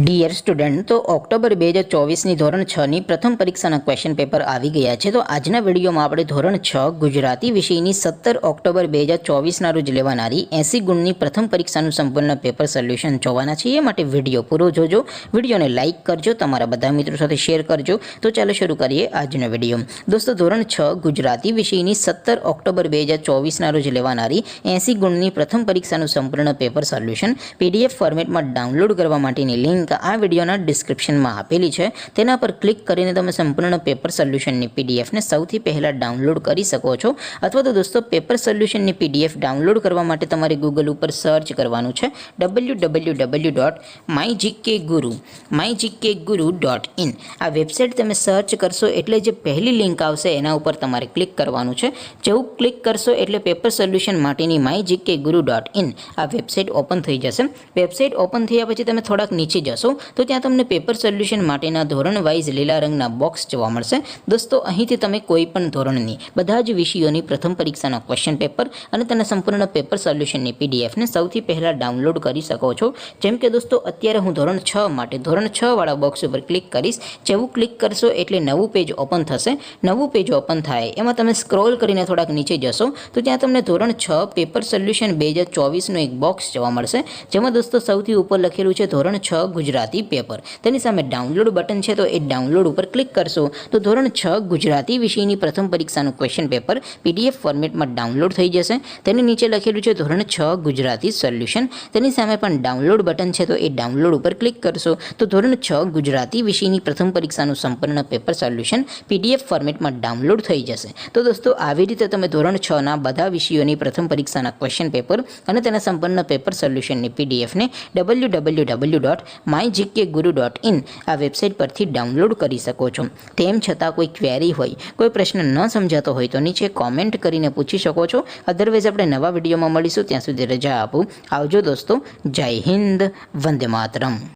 Dear student, તો October 2024ની ધોરણ 6ની પ્રથમ પરીક્ષાના ક્વેશ્ચન પેપર આવી ગયા છે. તો આજના વિડીયોમાં આપણે ધોરણ 6 ગુજરાતી વિષયની 17 ઓક્ટોબર 2024ના રોજ લેવાનારી 80 ગુણની પ્રથમ પરીક્ષાનું સંપૂર્ણ પેપર સોલ્યુશન જોવાના છીએ. એ માટે વિડીયો પૂરો જોજો, વિડીયોને લાઇક કરજો, તમારા બધા મિત્રો સાથે શેર કરજો. તો ચાલો શરૂ કરીએ આજનો વિડીયો. દોસ્તો, ધોરણ 6 ગુજરાતી વિષયની 17 ઓક્ટોબર 2024ના રોજ લેવાનારી 80 ગુણની પ્રથમ પરીક્ષાનું સંપૂર્ણ પેપર સોલ્યુશન PDF ફોર્મેટમાં ડાઉનલોડ કરવા માટેની લિંક આ વિડીયોના ડિસ્ક્રિપ્શનમાં આપેલી છે. તેના પર ક્લિક કરીને તમે સંપૂર્ણ પેપર સોલ્યુશનની પીડીએફને સૌથી પહેલાં ડાઉનલોડ કરી શકો છો. અથવા તો દોસ્તો, પેપર સોલ્યુશનની PDF ડાઉનલોડ કરવા માટે તમારે ગૂગલ ઉપર સર્ચ કરવાનું છે www.mygkguru.in. આ વેબસાઇટ તમે સર્ચ કરશો એટલે જે પહેલી લિંક આવશે એના ઉપર તમારે ક્લિક કરવાનું છે. જેવું ક્લિક કરશો એટલે પેપર સોલ્યુશન માટેની mygkguru.in આ વેબસાઇટ ઓપન થઈ જશે. વેબસાઇટ ઓપન થયા પછી તમે થોડાક નીચે જશો તો ત્યાં તમને પેપર સોલ્યુશન માટેના ધોરણ વાઇઝ લીલા રંગના બોક્સ જોવા મળશે. દોસ્તો, અહીંથી તમે કોઈ પણ ધોરણની બધા જ વિષયોની પ્રથમ પરીક્ષાના ક્વેશ્ચન પેપર અને તેના સંપૂર્ણ પેપર સોલ્યુશનની પીડીએફને સૌથી પહેલાં ડાઉનલોડ કરી શકો છો. જેમ કે દોસ્તો, અત્યારે હું ધોરણ 6 માટે ધોરણ 6 વાળા બોક્સ ઉપર ક્લિક કરીશ. જેવું ક્લિક કરશો એટલે નવું પેજ ઓપન થશે. નવું પેજ ઓપન થાય એમાં તમે સ્ક્રોલ કરીને થોડાક નીચે જશો તો ત્યાં તમને ધોરણ 6 પેપર સોલ્યુશન 2024નું એક બોક્સ જોવા મળશે. જેમાં દોસ્તો સૌથી ઉપર લખેલું છે ધોરણ 6 ગુજરાતી પેપર. તેની સામે ડાઉનલોડ બટન છે, તો એ ડાઉનલોડ ઉપર ક્લિક કરશો તો ધોરણ 6 ગુજરાતી વિષયની પ્રથમ પરીક્ષાનું ક્વેશ્ચન પેપર PDF ફોર્મેટમાં ડાઉનલોડ થઈ જશે. તેની નીચે લખેલું છે ધોરણ 6 ગુજરાતી સોલ્યુશન. તેની સામે પણ ડાઉનલોડ બટન છે, તો એ ડાઉનલોડ ઉપર ક્લિક કરશો તો ધોરણ 6 ગુજરાતી વિષયની પ્રથમ પરીક્ષાનું સંપૂર્ણ પેપર સોલ્યુશન PDF ફોર્મેટમાં ડાઉનલોડ થઈ જશે. તો દોસ્તો, આવી રીતે તમે ધોરણ 6ના બધા વિષયોની પ્રથમ પરીક્ષાના ક્વેશ્ચન પેપર અને તેના સંપૂર્ણ પેપર સોલ્યુશનની પીડીએફને www.mygkguru.in આ વેબસાઇટ પરથી ડાઉનલોડ કરી શકો છો. તેમ છતાં કોઈ ક્વેરી હોય, કોઈ પ્રશ્ન ન સમજાતો હોય તો નીચે કોમેન્ટ કરીને પૂછી શકો છો. અધરવાઇઝ આપણે નવા વિડીયોમાં મળીશું. ત્યાં સુધી રજા આપું. આવજો દોસ્તો. જય હિન્દ. વંદે માતરમ.